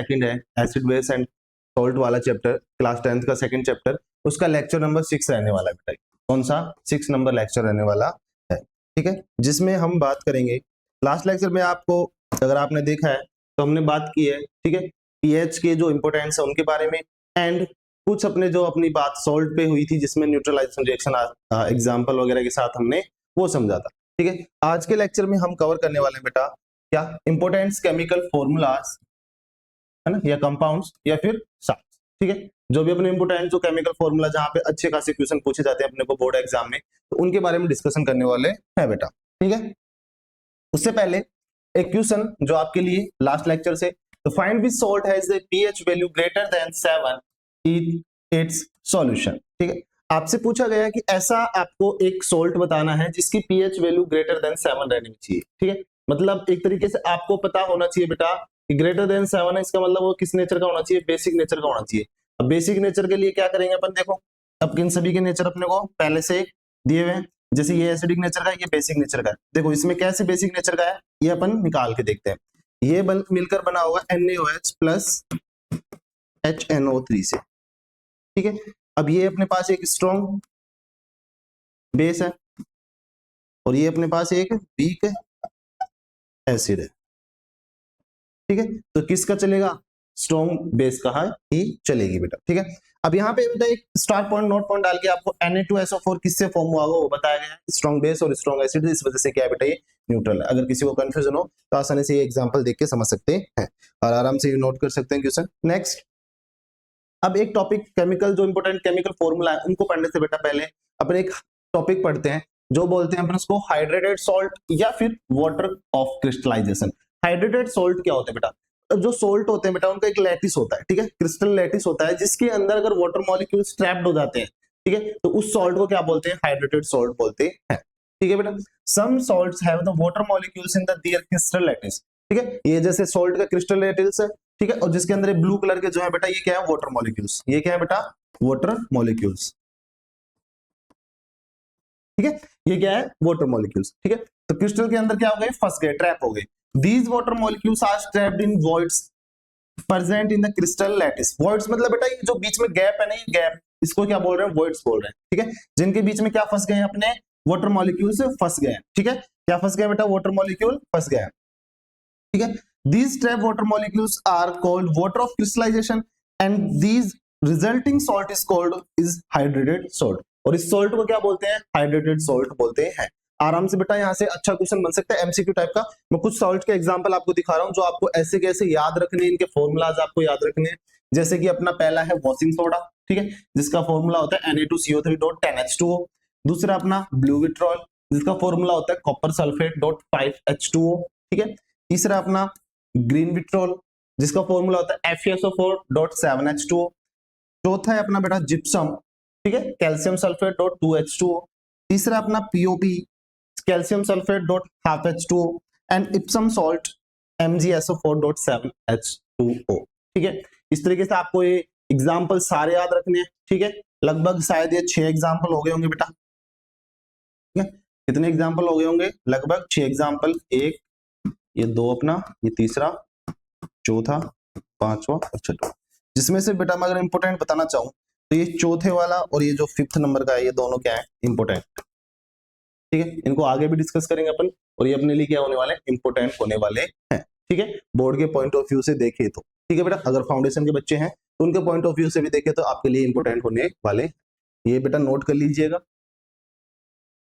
Second है acid base and salt वाला chapter, class 10th का सेकंड चैप्टर, उसका लेक्चर नंबर 6 रहने वाला है बेटा। कौन सा? 6 नंबर लेक्चर रहने वाला है, ठीक है, जिसमें हम बात करेंगे। लास्ट लेक्चर में आपको अगर आपने देखा है तो हमने बात की है, ठीक है, पीएच के जो इंपोर्टेंस है उनके बारे में, एंड कुछ अपनी बात सॉल्ट पे हुई थी जिसमें न्यूट्रलाइजेशन रिएक्शन एग्जांपल वगैरह के साथ हमने वो समझा था, ठीक है। आज के लेक्चर में हम कवर करने वाले हैं बेटा क्या? इंपोर्टेंट्स केमिकल फॉर्मूलाज, है ना, या कंपाउंड्स या फिर साल्ट्स, ठीक है, जो भी अपने इंपोर्टेंट जो केमिकल फॉर्मूला जहां पे अच्छे खासे क्वेश्चन पूछे जाते हैं अपने को बोर्ड एग्जाम में, तो उनके बारे में डिस्कशन करने वाले हैं बेटा, ठीक है। उससे पहले एक क्वेश्चन जो आपके लिए लास्ट लेक्चर से, तो find which salt has the pH value greater than 7 in its solution, ठीक है। आपसे पूछा गया कि ऐसा आपको एक सॉल्ट बताना है जिसकी पीएच वैल्यू ग्रेटर देन 7 रहनी चाहिए, ठीक है। मतलब एक तरीके से आपको पता होना चाहिए बेटा कि ग्रेटर देन 7 है, इसका मतलब वो किस नेचर का होना चाहिए? बेसिक नेचर का होना चाहिए। अब बेसिक नेचर के लिए क्या करेंगे अपन, देखो अब किन सभी के नेचर अपने को पहले से दिए हुए हैं, जैसे ये एसिडिक नेचर का है, ये बेसिक नेचर का है। देखो इसमें कैसे बेसिक नेचर का है ये अपन निकाल के देखते हैं। ये मिलकर बना होगा NaOH प्लस HNO3 से, ठीक है। अब ये अपने पास एक स्ट्रॉन्ग बेस है और ये अपने पास एक वीक एसिड है, ठीक है। तो किसका चलेगा? स्ट्रॉन्ग बेस का ही चलेगी बेटा, ठीक है। अब यहाँ पे बेटा एक स्टार पॉइंट नोट पॉइंट डाल के आपको Na2SO4 किससे फॉर्म हुआ वो बताया गया है, स्ट्रॉन्ग बेस और स्ट्रॉन्ग एसिड, इस वजह से क्या है बेटा ये न्यूट्रल है। अगर किसी को कंफ्यूजन हो तो आसानी से ये एग्जांपल देख के समझ सकते हैं और आराम से नोट कर सकते हैं क्वेश्चन। नेक्स्ट, अब एक टॉपिक केमिकल जो इंपोर्टेंट केमिकल फॉर्मूला है उनको पढ़ने से बेटा पहले अपन एक टॉपिक पढ़ते हैं जो बोलते हैं अपन उसको हाइड्रेटेड सॉल्ट या फिर water of crystallisation. Hydrated salt क्या होते हैं बेटा? जो सॉल्ट होते हैं बेटा उनका एक लैटिस होता है, ठीक है, क्रिस्टल लैटिस होता है जिसके अंदर अगर वाटर मॉलिक्यूल्स ट्रैप्ड हो जाते हैं, ठीक है, तो उस सॉल्ट को क्या बोलते हैं? हाइड्रेटेड सॉल्ट बोलते हैं, ठीक है बेटा। Some salts have the water molecules in the their crystal lattice, ठीक है, ये जैसे सॉल्ट का क्रिस्टल लैटिस है, ठीक है, और जिसके अंदर ब्लू कलर के जो है बेटा ये क्या है? Water molecules. ये क्या है बेटा? वाटर मॉलिक्यूल्स, ठीक है, ये क्या है? वाटर मॉलिक्यूल्स, ठीक है। तो क्रिस्टल के अंदर क्या हो गए? फंस गए, ट्रैप हो गए। These water molecules are trapped in voids present in the crystal lattice. Voids मतलब बेटा ये जो बीच में गैप है ना, ये गैप, इसको क्या बोल रहे हैं? voids बोल रहे हैं, ठीक है, जिनके बीच में क्या फंस गए हैं? अपने वाटर मॉलिक्यूल्स फंस गए हैं, ठीक है। क्या फंस गया बेटा? वाटर मॉलिक्यूल फंस गया है, ठीक है। These trapped water molecules are called water of crystallization and these resulting salt is called is hydrated salt. और इस सॉल्ट को क्या बोलते हैं? हाइड्रेटेड सॉल्ट बोलते हैं। आराम से बेटा यहाँ से अच्छा क्वेश्चन बन सकता है एमसीक्यू टाइप का। मैं कुछ सॉल्ट के एग्जांपल आपको दिखा रहा हूँ जो आपको ऐसे कैसे याद रखने हैं, इनके फॉर्मूलाज आपको याद रखने हैं। जैसे कि अपना पहला है वॉशिंग सोडा, ठीक है, जिसका फॉर्मूला होता है Na2CO3.10H2O। दूसरा अपना ब्लू विट्रॉल जिसका फॉर्मूला होता है कॉपर सल्फेट .5H2O, ठीक है। तीसरा अपना ग्रीन विट्रॉल जिसका फॉर्मूला होता है FeSO4.7H2O। चौथा है अपना बेटा जिप्सम, ठीक है, कैल्शियम सल्फेट .2H2O। तीसरा अपना POP calcium sulphate .12H2O and Epsom salt MgSO4.7H2O, ठीक है। इस तरीके से आपको ये एग्जांपल सारे याद रखने हैं, ठीक है। लगभग शायद ये 6 एग्जांपल हो गए होंगे बेटा, ठीक है। कितने एग्जांपल हो गए होंगे? लगभग 6 एग्जांपल, एक, ये 2 अपना, ये तीसरा, चौथा, पांचवा और छठवा। जिसमें से बेटा मैं अगर इंपोर्टेंट बताना चाहूं तो ये चौथे वाला और ये जो 5th नंबर का है ये दोनों क्या है? इंपोर्टेंट, ठीक है। इनको आगे भी डिस्कस करेंगे अपन और ये अपने लिए क्या होने वाले हैं? इंपोर्टेंट होने वाले हैं, ठीक है, बोर्ड के पॉइंट ऑफ व्यू से देखे तो, ठीक है बेटा। अगर फाउंडेशन के बच्चे हैं तो उनके पॉइंट ऑफ व्यू से भी देखे तो आपके लिए इंपोर्टेंट होने वाले, ये बेटा नोट कर लीजिएगा,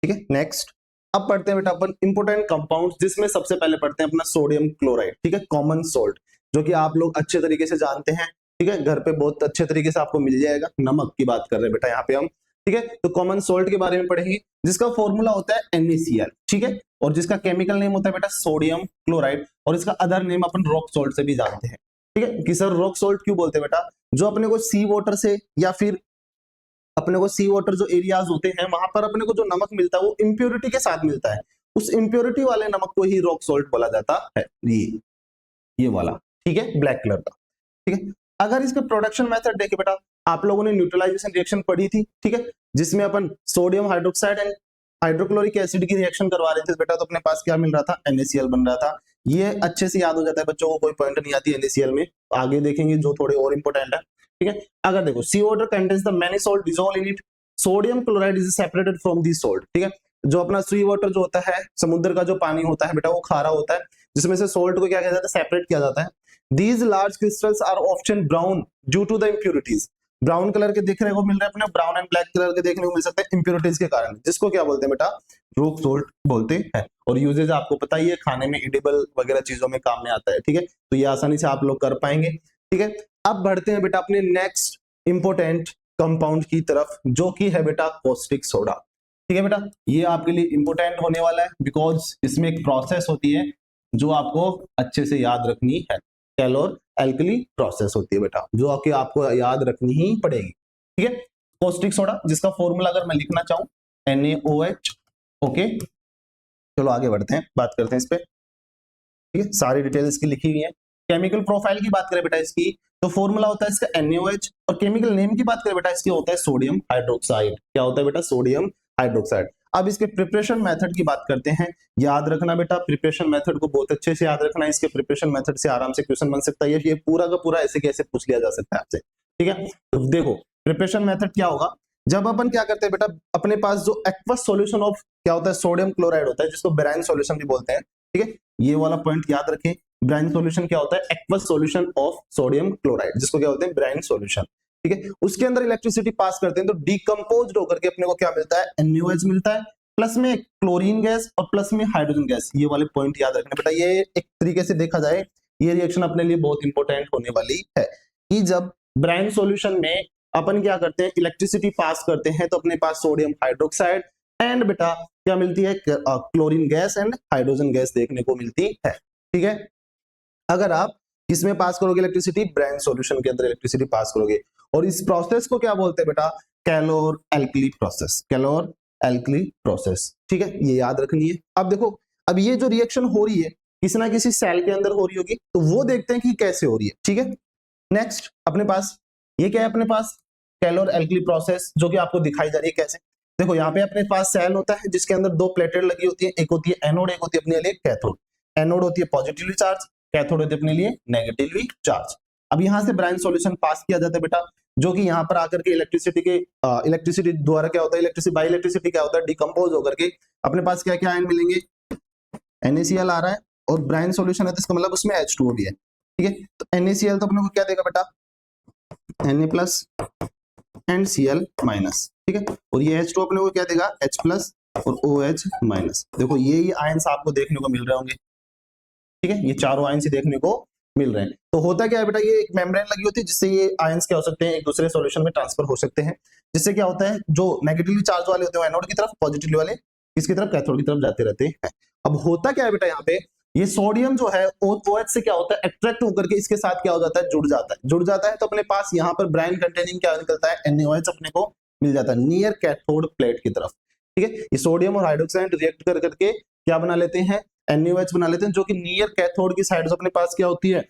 ठीक है। नेक्स्ट, अब पढ़ते हैं बेटा अपन इंपोर्टेंट कंपाउंड्स, जिसमें सबसे पहले पढ़ते हैं अपना सोडियम क्लोराइड, ठीक है, कॉमन सॉल्ट, जो कि आप लोग अच्छे तरीके से जानते हैं, ठीक है, घर पे बहुत अच्छे तरीके से आपको मिल जाएगा। नमक की बात कर रहे हैं बेटा यहाँ पे हम, ठीक है। तो कॉमन सॉल्ट के बारे में पढ़ेंगे जिसका फॉर्मूला होता है NaCl, ठीक है, और जिसका केमिकल नेम होता है बेटा सोडियम क्लोराइड, और इसका अदर नेम अपन रॉक सॉल्ट से भी जानते हैं, ठीक है। कि सर रॉक सॉल्ट क्यों बोलते हैं बेटा? जो अपने को सी वाटर से या फिर अपने को सी वाटर जो एरियाज होते हैं वहां पर अपने को जो नमक मिलता है वो इम्प्योरिटी के साथ मिलता है, उस इम्प्योरिटी वाले नमक को ही रॉक सॉल्ट बोला जाता है। ये वाला, ठीक है, ब्लैक कलर का, ठीक है। अगर इसके प्रोडक्शन मेथड देखे बेटा, आप लोगों ने न्यूट्रलाइजेशन रिएक्शन पढ़ी थी, ठीक है, जिसमें अपन sodium hydroxide and hydrochloric acid की रिएक्शन करवा रहे थे बेटा, तो अपने पास क्या मिल रहा था? NaCl बन रहा था। ये अच्छे से याद हो जाता है बच्चों को, कोई पॉइंट नहीं आती NaCl में, आगे देखेंगे जो थोड़े और इंपॉर्टेंट है। ठीक है, अगर देखो sea water contains the many salt dissolve in it, sodium chloride is separated from this salt. ठीक है, जो अपना सी वाटर जो होता है, समुद्र का जो पानी होता है बेटा, वो खारा होता है, जिसमें से सोल्ट को क्या किया जाता है, सेपरेट किया जाता है। These large crystals are option brown due to the impurities, brown colour के देखने को मिल रहे हैं अपने, ब्राउन एंड ब्लैक कलर के देखने को मिल सकते हैं इम्प्यूरिटीज के कारण, जिसको क्या बोलते हैं बेटा, रॉक सॉल्ट बोलते हैं। और यूजेज आपको पता ही है, खाने में एडिबल वगैरह चीजों में काम में आता है। ठीक है, तो ये आसानी से आप लोग कर पाएंगे। ठीक है, अब बढ़ते हैं बेटा अपने नेक्स्ट इंपोर्टेंट कंपाउंड की तरफ, जो कि है बेटा कॉस्टिक सोडा। ठीक है बेटा, ये आपके लिए इंपोर्टेंट होने वाला है, बिकॉज इसमें एक प्रोसेस होती है जो आपको अच्छे से याद रखनी है, कैलोर एल्कली प्रोसेस होती है बेटा, जो कि आपको याद रखनी ही पड़ेगी। ठीक है, कॉस्टिक सोडा जिसका फॉर्मूला अगर मैं लिखना चाहूं NaOH। ओके, चलो आगे बढ़ते हैं, बात करते हैं इस पे। ठीक है, सारी डिटेल इसकी लिखी हुई है। केमिकल प्रोफाइल की बात करें बेटा इसकी, तो फॉर्मूला होता है इसका NaOH, और केमिकल नेम की बात करें बेटा इसकी होता है सोडियम हाइड्रोक्साइड। क्या होता है बेटा, सोडियम हाइड्रोक्साइड। अब इसके प्रिपरेशन मेथड की बात करते हैं। याद रखना बेटा, प्रिपरेशन मेथड को बहुत अच्छे से याद रखना है, इसके प्रिपरेशन मेथड से आराम से क्वेश्चन बन सकता है, ये पूरा का पूरा ऐसे कैसे पूछ लिया जा सकता है आपसे। ठीक है, तो देखो प्रिपरेशन मेथड क्या होगा, जब अपन क्या करते हैं बेटा, अपने पास जो एक्वस सॉल्यूशन ऑफ क्या होता है, सोडियम क्लोराइड होता है, जिसको ब्राइन सॉल्यूशन भी बोलते हैं। ठीक है, ये वाला पॉइंट याद रखें, ब्राइन सॉल्यूशन क्या होता है, aqueous solution of sodium chloride, जिसको क्या होते हैं, ब्राइन सॉल्यूशन। ठीक है, उसके अंदर इलेक्ट्रिसिटी पास करते हैं तो डिकम्पोज्ड होकर के अपने को क्या मिलता है, NaOH मिलता है, प्लस में क्लोरीन गैस और प्लस में हाइड्रोजन गैस। ये वाले पॉइंट याद रखना बेटा, ये एक तरीके से देखा जाए ये रिएक्शन अपने लिए बहुत इंपॉर्टेंट होने वाली है, कि जब ब्राइन सॉल्यूशन में अपन क्या करते हैं, इलेक्ट्रिसिटी पास करते हैं, तो अपने पास सोडियम हाइड्रोक्साइड एंड बेटा क्या मिलती है, chlorine gas and hydrogen gas देखने को मिलती है। ठीक है, अगर आप किसमें पास करोगे इलेक्ट्रिसिटी, ब्राइन सॉल्यूशन के अंदर इलेक्ट्रिसिटी पास करोगे, और इस प्रोसेस को क्या बोलते हैं बेटा, calorie alkali process, calorie alkali process. ठीक है, ये याद रखनी है। अब देखो, अब ये जो रिएक्शन हो रही है किसी ना किसी सेल के अंदर हो रही होगी, तो वो देखते हैं कि कैसे हो रही है। ठीक है, नेक्स्ट अपने पास ये क्या है, अपने पास कैलोर एल्कली प्रोसेस, जो कि आपको दिखाई जा रही है कैसे। देखो यहाँ पे अपने पास सेल होता है जिसके अंदर दो प्लेटेड लगी होती है, एक होती है एनोड, एक होती है अपने लिए कैथोड। एनोड होती है पॉजिटिवली चार्ज, कैथोड होती है अपने लिए नेगेटिवली चार्ज। अब यहाँ से ब्राइन सॉल्यूशन पास किया जाता है बेटा, जो कि यहाँ पर आकर के इलेक्ट्रिसिटी द्वारा क्या होता है, इलेक्ट्रिसिटी बाय इलेक्ट्रिसिटी क्या होता है, डिकम्पोज होकर के अपने पास क्या क्या आयन मिलेंगे, NaCl आ रहा है, और ब्राइन सॉल्यूशन है तो इसका मतलब उसमें H2O भी है। ठीक है, तो NaCl तो अपने को क्या देगा बेटा, Na plus and Cl minus. ठीक है, और ये H2 अपने को क्या देगा, H प्लस और OH माइनस। देखो ये आयंस आपको देखने को मिल रहे होंगे। ठीक है, ये चारों आयंस ही देखने को मिल रहे हैं। तो होता क्या है बेटा, ये एक मेम्ब्रेन लगी होती है जिससे ये आयंस क्या हो सकते हैं, एक दूसरे सॉल्यूशन में ट्रांसफर हो सकते हैं, जिससे क्या होता है, जो नेगेटिवली चार्ज वाले होते हैं एनोड की तरफ, पॉजिटिवली वाले इसकी तरफ, कैथोड की तरफ जाते रहते हैं। अब होता क्या है बेटा, यहाँ पे ये सोडियम जो है OH से क्या होता है, अट्रैक्ट होकर के इसके साथ क्या हो जाता है, जुड़ जाता है, तो अपने पास यहाँ पर ब्राइन कंटेनिंग क्या निकलता है, NaOH अपने को मिल जाता है नियर कैथोड प्लेट की तरफ। ठीक है, ये सोडियम और हाइड्रोक्साइड रिएक्ट कर करके क्या बना लेते हैं, NaOH बना लेते हैं, जो कि नियर कैथोड की साइड अपने पास क्या होती है।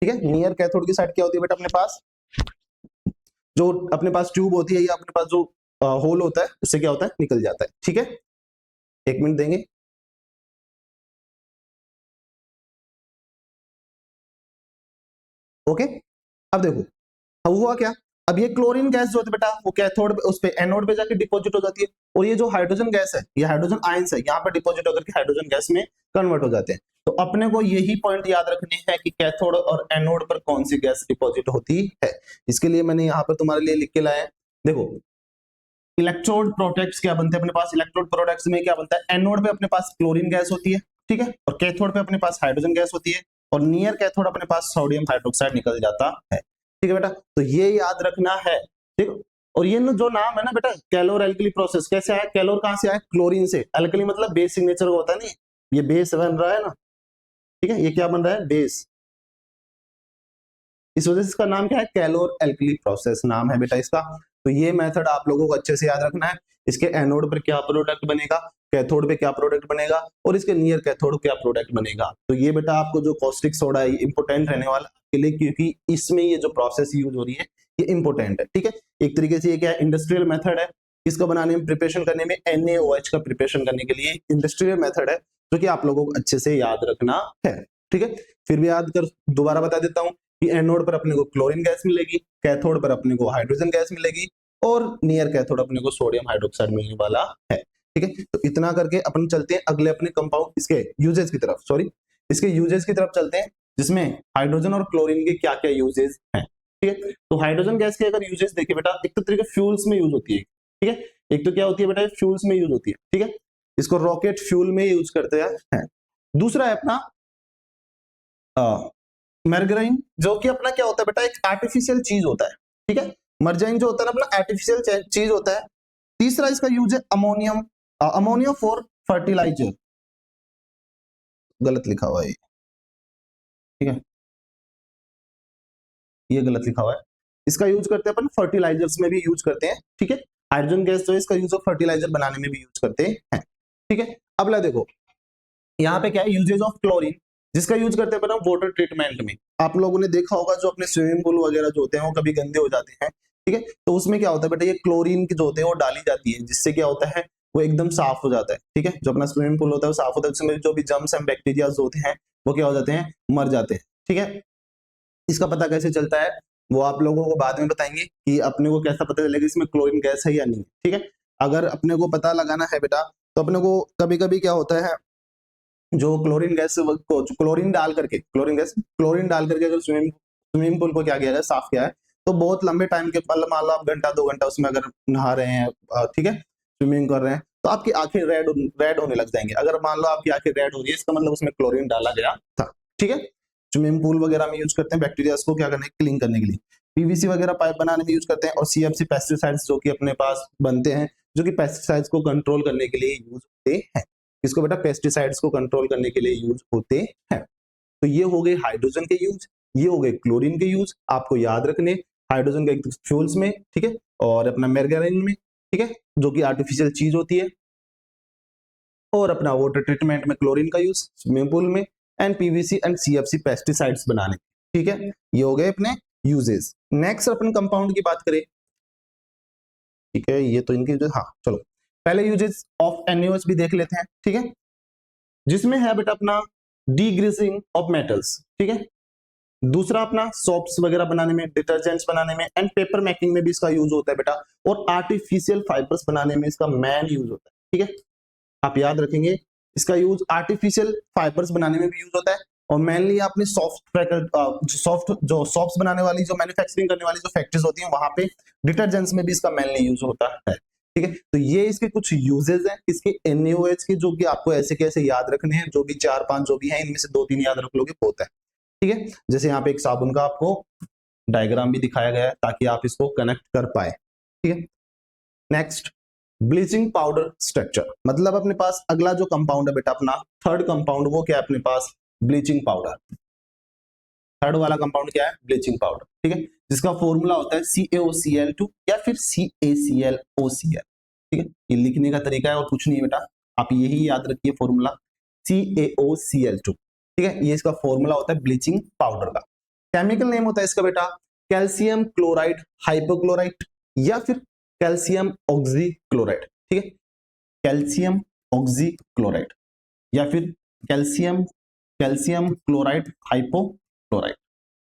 ठीक है, नियर कैथोड की साइड क्या होती है बेटा, अपने पास जो अपने पास ट्यूब होती है या अपने पास जो होल होता है, उससे क्या होता है, निकल जाता है। ठीक है, एक मिनट देंगे। ओके, अब देखो अब हुआ क्या, अब ये क्लोरीन गैस जो होती है बेटा, वो कैथोड उस पे एनोड पे जाके डिपॉजिट हो जाती है, और ये जो हाइड्रोजन गैस है, ये हाइड्रोजन आयंस है, यहाँ पर डिपॉजिट होकर के हाइड्रोजन गैस में कन्वर्ट हो जाते हैं। तो अपने को यही पॉइंट याद रखने हैं कि कैथोड और एनोड पर कौन सी गैस डिपॉजिट होती है। इसके लिए मैंने यहाँ पर तुम्हारे लिए लिख के लाया है। देखो इलेक्ट्रोड प्रोडक्ट्स क्या बनते हैं अपने पास, इलेक्ट्रोड प्रोडक्ट्स में क्या बनता है, एनोड पे अपने पास क्लोरीन गैस होती है, ठीक है, और कैथोड पे अपने पास हाइड्रोजन गैस होती है, और नियर कैथोड अपने पास सोडियम हाइड्रोक्साइड निकल जाता है। ठीक है बेटा, तो ये याद रखना है। ठीक, और ये जो नाम है ना बेटा, कैलोर एल्कली प्रोसेस, कैसे आया, कैलोर कहां से आया, क्लोरीन से, एल्कली मतलब बेस सिग्नेचर होता है नहीं, ये बेस बन रहा है ना। ठीक है, ये क्या बन रहा है, बेस, इस वजह से इसका नाम क्या है, कैलोर एल्कली प्रोसेस नाम है बेटा इसका। तो ये मेथड आप लोगों को अच्छे से याद रखना है। इसके एनोड पर क्या प्रोडक्ट बनेगा, कैथोड पे क्या प्रोडक्ट बनेगा, और इसके नियर कैथोड क्या प्रोडक्ट बनेगा। तो ये बेटा आपको जो कॉस्टिक सोडा है इंपोर्टेंट रहने वाला आपके लिए, क्योंकि इसमें ये जो प्रोसेस यूज हो रही है ये इंपोर्टेंट है। ठीक है, एक तरीके से ये क्या है, इंडस्ट्रियल मेथड है, इसको बनाने में, प्रिपरेशन करने में, NaOH का प्रिपरेशन करने के लिए इंडस्ट्रियल मेथड है, जो कि आप लोगों को अच्छे से याद रखना है। ठीक है, फिर भी याद कर दोबारा बता देता हूं कि एनोड पर अपने को क्लोरीन गैस मिलेगी, कैथोड पर अपने को हाइड्रोजन गैस मिलेगी और नियर कैथोड अपने को सोडियम हाइड्रोक्साइड मिलने वाला है। ठीक है, तो इतना करके अपन चलते हैं अगले अपने कंपाउंड इसके यूजेस की तरफ, इसके यूजेस की तरफ चलते हैं, जिसमें हाइड्रोजन और क्लोरीन के क्या क्या यूजेस हैं। ठीक है, तो हाइड्रोजन गैस के अगर यूजेस देखें बेटा, एक तो तरीके फ्यूल्स में यूज होती है। ठीक है, एक तो क्या होती है बेटा, फ्यूल्स में यूज होती है। ठीक है, इसको रॉकेट फ्यूल में यूज करते हैं। दूसरा है अपना मर्गरीन, जो कि अपना क्या होता है बेटा, एक आर्टिफिशियल चीज होता है। ठीक है, मर्जाइन जो होता है ना अपना आर्टिफिशियल चीज होता है। तीसरा इसका यूज है अमोनियम, अमोनिया फॉर फर्टिलाइजर, गलत लिखा हुआ है, ठीक है, ये गलत लिखा हुआ है। इसका यूज करते हैं अपन फर्टिलाइजर्स में भी यूज करते हैं। ठीक है, हाइड्रोजन गैस जो है इसका यूज फर्टिलाइजर बनाने में भी यूज करते हैं। ठीक है, अब ला देखो यहाँ पे क्या है, यूजेज ऑफ क्लोरीन, जिसका यूज करते हैं अपन वाटर ट्रीटमेंट में। आप लोगों ने देखा होगा जो अपने स्विमिंग पूल वगैरह जो होते हैं वो कभी गंदे हो जाते हैं। ठीक है, तो उसमें क्या होता है बेटा, ये क्लोरीन की जो होते हैं वो डाली जाती है, जिससे क्या होता है वो एकदम साफ हो जाता है। ठीक है, जो अपना स्विमिंग पूल होता है वो साफ होता है, उसमें जो भी जर्म्स एंड बैक्टीरिया होते हैं वो क्या हो जाते हैं, मर जाते हैं। ठीक है, इसका पता कैसे चलता है वो आप लोगों को बाद में बताएंगे कि अपने को कैसा पता चलेगा इसमें क्लोरीन गैस है या नहीं। ठीक है, अगर अपने को पता लगाना है बेटा, तो अपने को कभी कभी क्या होता है, जो क्लोरीन गैस को क्लोरीन डाल करके अगर स्विमिंग पूल को क्या किया जाए, साफ किया है, तो बहुत लंबे टाइम के मतलब मान लो आप घंटा 2 घंटा उसमें अगर नहा रहे हैं, ठीक है, स्विमिंग कर रहे हैं, तो आपकी आंखें रेड होने लग जाएंगे। अगर मान लो आपकी आंखें रेड हो रही है, इसका मतलब उसमें क्लोरीन डाला गया था। ठीक है, स्विमिंग पूल वगैरह में यूज करते हैं बैक्टीरिया को क्या करने, क्लीन करने के लिए। पीवीसी वगैरह पाइप बनाने में यूज करते हैं, और सीएफसी पेस्टिसाइड्स जो कि अपने पास बनते हैं, जो कि पेस्टिसाइड्स को कंट्रोल करने के लिए यूज होते हैं। इसको बेटा पेस्टिसाइड्स को कंट्रोल करने के लिए यूज होते हैं। तो ये हो गए हाइड्रोजन के यूज, ये हो गए क्लोरीन के यूज, आपको याद रखने। हाइड्रोजन का फ्यूल्स में, ठीक है, और अपना मेर्गरीन में, ठीक है, जो कि आर्टिफिशियल चीज होती है, और अपना वाटर ट्रीटमेंट में क्लोरीन का यूज, स्विमिंग पूल में, and PVC and CFC pesticides बनाने। ठीक है, ये हो गए अपने यूजेस। नेक्स्ट अपन कंपाउंड की बात करें, ठीक है, ये तो इनके यूजेस, हाँ चलो पहले यूजेस ऑफ NaOH भी देख लेते हैं। ठीक है, जिसमें है बेटा अपना डीग्रीसिंग ऑफ मेटल्स। ठीक है, दूसरा अपना सोप्स वगैरह बनाने में, डिटर्जेंट्स बनाने में, एंड पेपर मेकिंग में भी इसका यूज होता है बेटा, और आर्टिफिशियल फाइबर्स बनाने में इसका मेन यूज होता है। ठीक है, आप याद रखेंगे इसका यूज आर्टिफिशियल फाइबर्स बनाने में भी यूज होता है, और मेनली आपने सॉफ्ट जो सॉफ्ट्स बनाने वाली, जो मैन्युफैक्चरिंग करने वाली जो फैक्ट्रीज होती हैं, वहां पे डिटर्जेंट्स में भी इसका मेनली यूज होता है। ठीक है, तो ये इसके कुछ यूजेस हैं इसके NaOH के, जो कि आपको ऐसे कैसे याद रखने हैं, जो भी 4-5 जो भी हैं इनमें से 2-3 याद रख लोगे बहुत है। ठीक है, जैसे यहाँ पे एक साबुन का आपको डायग्राम भी दिखाया गया है ताकि आप इसको कनेक्ट कर पाए। ठीक है, नेक्स्ट ब्लीचिंग पाउडर स्ट्रक्चर, मतलब अपने पास अगला जो कंपाउंड है बेटा अपना थर्ड कंपाउंड, वो क्या है अपने पास, ब्लीचिंग पाउडर। थर्ड वाला कंपाउंड क्या है, ब्लीचिंग पाउडर। ठीक है, जिसका फॉर्मूला होता है CaOCl2 या फिर CaClOCl। ठीक है, ये लिखने का तरीका है और कुछ नहीं है बेटा, आप यही याद रखिए फॉर्मूला CaOCl2। ठीक है, ये इसका फॉर्मूला होता है ब्लीचिंग पाउडर का। केमिकल नेम होता है इसका बेटा कैल्शियम क्लोराइड हाइपोक्लोराइट या फिर कैल्शियम ऑक्सीक्लोराइड। ठीक है, कैल्शियम ऑक्सीक्लोराइड या फिर कैल्शियम क्लोराइड हाइपोक्लोराइड,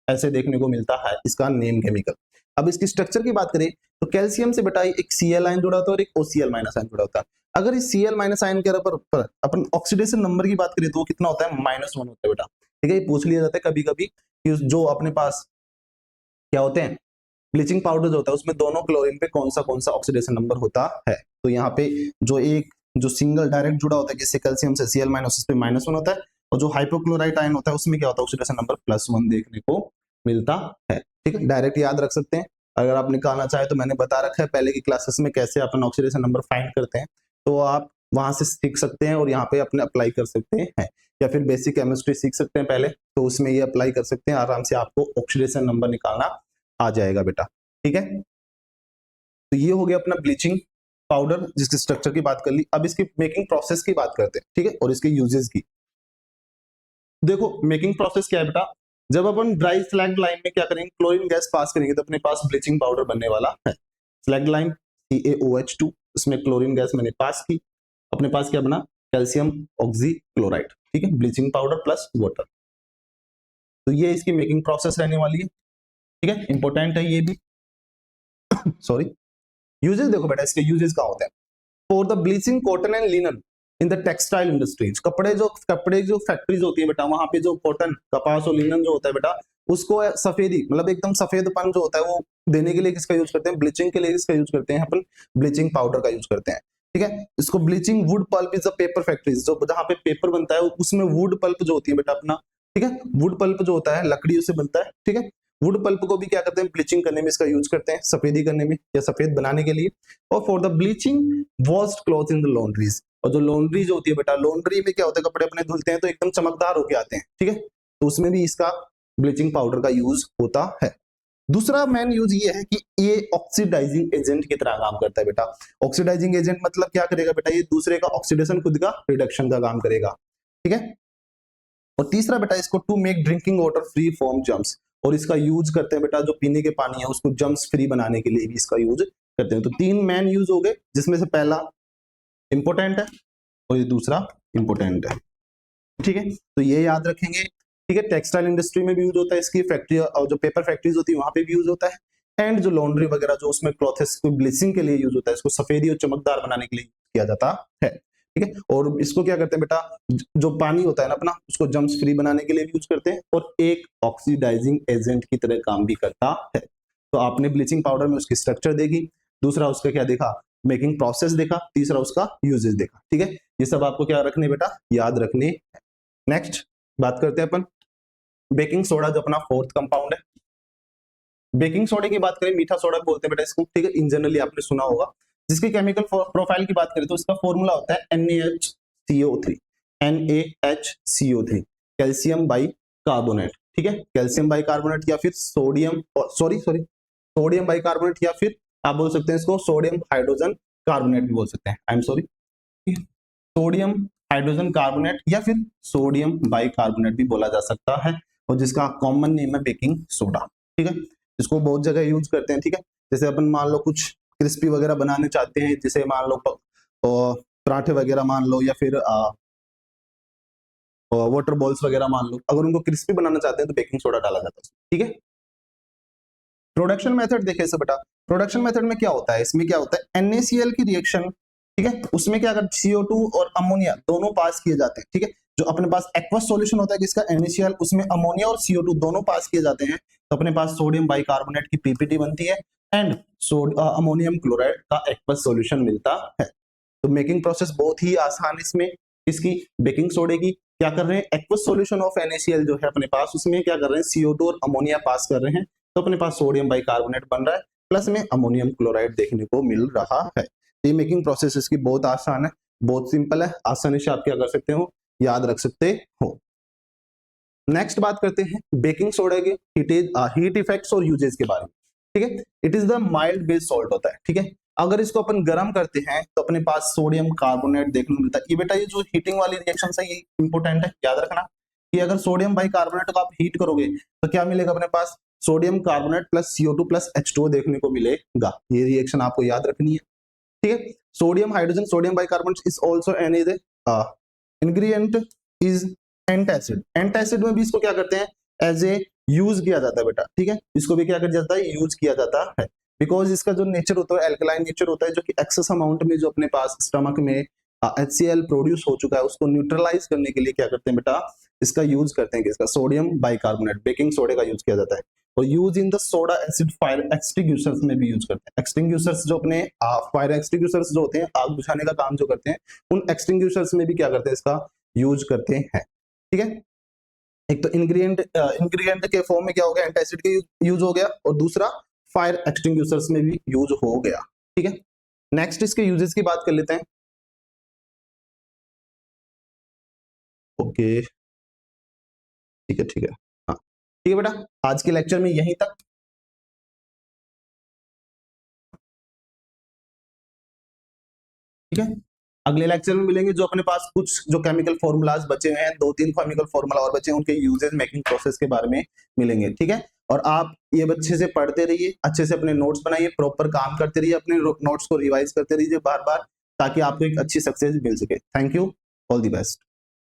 ऐसे देखने को मिलता है इसका नेम केमिकल। अब इसकी स्ट्रक्चर की बात करें तो कैल्शियम से बेटा एक Cl आयन जुड़ा होता है और एक OCl माइनस आयन जुड़ा होता है। अगर इस Cl माइनस आयन के ऊपर अपन ऑक्सीडेशन नंबर की बात करें तो वो कितना होता है, -1 होता है बेटा। ठीक है, ये पूछ लिया जाता है कभी कभी कि जो अपने पास क्या होते हैं ब्लीचिंग पाउडर जो होता है उसमें दोनों क्लोरीन पे कौन सा ऑक्सीडेशन नंबर होता है। तो यहाँ पे जो सिंगल डायरेक्ट जुड़ा होता है जिससे कैल्शियम से Cl माइनस, उस पे -1 होता है, और जो हाइपोक्लोराइट आयन होता है उसमें क्या होता है ऑक्सीडेशन नंबर +1 देखने को मिलता है। ठीक है, डायरेक्ट याद रख सकते हैं। अगर आप निकालना चाहे तो मैंने बता रखा है पहले की क्लासेस में कैसे अपन ऑक्सीडेशन नंबर फाइंड करते हैं, तो आप वहां से सीख सकते हैं और यहाँ पे अपने अप्लाई कर सकते हैं, या फिर बेसिक केमिस्ट्री सीख सकते हैं पहले, तो उसमें ये अप्लाई कर सकते हैं, आराम से आपको ऑक्सीडेशन नंबर निकालना आ जाएगा बेटा। ठीक है, तो ये हो गया अपना ब्लीचिंग पाउडर जिसकी स्ट्रक्चर की बात कर ली। अब इसकी मेकिंग प्रोसेस की बात करते हैं। ठीक है, और इसके यूजेस की देखो, मेकिंग प्रोसेस क्या है बेटा, जब अपन ड्राई स्लैग्ड लाइन में क्या करेंगे, क्लोरीन गैस पास करेंगे तो अपने पास ब्लीचिंग पाउडर बनने वाला है। स्लैग्ड लाइन CaOH2, इसमें क्लोरीन गैस मैंने पास की, अपने पास क्या बना, कैल्शियम ऑक्सीक्लोराइड, ठीक है, ब्लीचिंग पाउडर प्लस वाटर। तो ये इसकी मेकिंग प्रोसेस रहने वाली है, ठीक है, इंपॉर्टेंट है ये भी। सॉरी, यूजेस देखो बेटा, इसके यूजेस क्या होते हैं। For the bleaching cotton and linen in the textile industries, कपड़े जो फैक्ट्रीज होती है बेटा, वहां पे जो कॉटन, कपास और लिनन जो होता है बेटा, उसको सफेदी मतलब एकदम सफेदपन जो होता है वो देने के लिए किसका यूज करते हैं, ब्लीचिंग के लिए किसका यूज करते हैं अपन, ब्लीचिंग पाउडर का यूज करते हैं, ठीक है। इसको bleaching wood pulp is the paper factories, जो जहां पे पेपर बनता है उसमें वुड पल्प जो होती है बेटा अपना, ठीक है, वुड पल्प जो होता है लकड़ियों से बनता है, ठीक है। वुड पल्प को भी क्या करते हैं, ब्लीचिंग करने में इसका यूज करते हैं, सफेदी करने में या सफेद बनाने के लिए। और for the bleaching washed cloth in the laundries, और जो लॉन्ड्री जो होती है बेटा, लॉन्ड्री में क्या होता है, कपड़े अपने धुलते हैं तो एकदम चमकदार होके आते हैं, ठीक है, तो उसमें भी इसका ब्लीचिंग पाउडर का यूज होता है। दूसरा मेन यूज ये है कि ये ऑक्सीडाइजिंग एजेंट की तरह काम करता है बेटा। ऑक्सीडाइजिंग एजेंट मतलब क्या करेगा बेटा, ये दूसरे का ऑक्सीडेशन, खुद का रिडक्शन का काम करेगा, ठीक है। और तीसरा बेटा, इसको to make drinking water free from germs, और इसका यूज करते हैं बेटा, जो पीने के पानी है उसको जम्स फ्री बनाने के लिए भी इसका यूज करते हैं। तो तीन मेन यूज हो गए, जिसमें से पहला इंपोर्टेंट है और ये दूसरा इंपोर्टेंट है, ठीक है। तो ये याद रखेंगे, ठीक है। टेक्सटाइल इंडस्ट्री में भी यूज होता है इसकी, फैक्ट्री और जो पेपर फैक्ट्रीज होती है वहां पे भी यूज होता है। एंड जो लॉन्ड्री वगैरह जो उसमें क्लॉथेस को ब्लीचिंग के लिए यूज होता है, इसको सफेदी और चमकदार बनाने के लिए किया जाता है, ठीक है। और इसको क्या करते हैं बेटा, जो पानी होता है ना अपना, उसको जम्स फ्री बनाने के लिए भी यूज करते हैं, और एक ऑक्सीडाइजिंग एजेंट की तरह काम भी करता है। तो आपने ब्लीचिंग पाउडर में उसकी स्ट्रक्चर देखी, दूसरा उसका क्या देखा, मेकिंग प्रोसेस देखा, तीसरा उसका यूजेस देखा, ठीक है। ये सब आपको क्या रखने बेटा, याद रखने। नेक्स्ट बात करते हैं अपन बेकिंग सोडा, जो अपना फोर्थ कंपाउंड है। बेकिंग सोडे की बात करें, मीठा सोडा बोलते हैं बेटा इसको, ठीक है, इन जनरली आपने सुना होगा। जिसकी केमिकल प्रोफाइल की बात करें तो इसका फॉर्मूला होता है NaHCO3, NaHCO3, calcium by carbonate, ठीक है, कैल्शियम बाई कार्बोनेट या फिर सोडियम, सोडियम बाई कार्बोनेट, या फिर आप बोल सकते हैं इसको सोडियम हाइड्रोजन कार्बोनेट भी बोल सकते हैं, I am sorry, sodium hydrogen carbonate या फिर सोडियम बाई कार्बोनेट भी बोला जा सकता है, और जिसका कॉमन नेम है बेकिंग सोडा, ठीक है। इसको बहुत जगह यूज करते हैं, ठीक है। जैसे अपन मान लो कुछ क्रिस्पी वगैरह बनाने चाहते हैं, जैसे मान लो पराठे वगैरह मान लो, या फिर वाटर बॉल्स वगैरह मान लो, अगर उनको क्रिस्पी बनाना चाहते हैं तो बेकिंग सोडा डाला जाता है, ठीक है। प्रोडक्शन मेथड देखे इसे बेटा, प्रोडक्शन मेथड में क्या होता है, इसमें क्या होता है, NaCl की रिएक्शन, ठीक है, उसमें क्या अगर CO2 और अमोनिया दोनों पास किए जाते हैं, ठीक है, जो अपने पास एक्वस सॉल्यूशन होता है किसका, NaCl, उसमें अमोनिया और CO2 दोनों पास किए जाते हैं, तो अपने पास सोडियम बाइकार्बोनेट की PPT बनती है, एंड अमोनियम क्लोराइड का एक्वस सॉल्यूशन मिलता है। तो मेकिंग प्रोसेस बहुत ही आसान है इसमें, इसकी बेकिंग सोडे की, क्या कर रहे हैं, एक्वस सॉल्यूशन ऑफ NaCl जो है अपने पास, उसमें क्या कर रहे हैं, CO2 और अमोनिया पास कर रहे हैं, तो अपने पास सोडियम बाइकार्बोनेट बन रहा है, प्लस में अमोनियम क्लोराइड देखने को मिल रहा है। ये मेकिंग प्रोसेस इसकी बहुत आसान है, बहुत सिंपल है, आसानी से आप क्या कर सकते हो, याद रख सकते हो। नेक्स्ट बात करते हैं बेकिंग सोडा के हीट इफेक्ट्स और यूजेस के बारे में, ठीक है। It is the mild based salt होता है, ठीक है। अगर इसको अपन गर्म करते हैं तो अपने पास सोडियम कार्बोनेट देखने को मिलता है। ये बेटा ये जो हीटिंग वाली रिएक्शन है ये इंपॉर्टेंट है, याद रखना कि अगर सोडियम बाइकार्बोनेट को आप हीट करोगे तो क्या मिलेगा अपने पास, sodium carbonate plus CO2 plus H2O देखने को मिलेगा। ये रिएक्शन आपको याद रखनी है, ठीक है। Sodium hydrogen sodium bicarbonate is also an ingredient is antacid. Antacid में भी इसको क्या करते हैं, एज ए यूज किया जाता है बेटा, ठीक है, इसको भी क्या कर जाता है, यूज किया जाता है, बिकॉज इसका जो नेचर होता है एल्कलाइन नेचर होता है, जो कि एक्सेस अमाउंट में जो अपने पास स्टमक में HCl प्रोड्यूस हो चुका है उसको न्यूट्रलाइज करने के लिए क्या करते हैं बेटा, इसका यूज करते हैं, किसका, सोडियम बाइकार्बोनेट, बेकिंग सोडे का यूज किया जाता है। और use in the soda acid fire extinguishers में भी यूज करते हैं। एक्सटिंग्विशर्स जो अपने फायर एक्सटिंग्विशर्स जो होते हैं, आग बुझाने का काम जो करते हैं, उन एक्सटिंग्विशर्स में भी क्या करते हैं, इसका यूज करते हैं, ठीक है। एक तो इंग्रेडिएंट के फॉर्म में क्या हो गया, एंटासिड के यूज हो गया, और दूसरा फायर एक्सटिंग्विशर्स में भी यूज हो गया, ठीक है। नेक्स्ट इसके यूजेस की बात कर लेते हैं। ओके ठीक है, ठीक है, हाँ ठीक है बेटा, आज के लेक्चर में यहीं तक। ठीक है, अगले लेक्चर में मिलेंगे, जो अपने पास कुछ जो केमिकल फॉर्मूलाज बचे हैं, 2-3 केमिकल फॉर्मूला और बचे हैं, उनके यूजेस मेकिंग प्रोसेस के बारे में मिलेंगे, ठीक है। और आप ये अच्छे से पढ़ते रहिए, अच्छे से अपने नोट्स बनाइए, प्रॉपर काम करते रहिए, अपने नोट्स को रिवाइज करते रहिए बार बार, ताकि आपको एक अच्छी सक्सेस मिल सके। Thank you. All the best.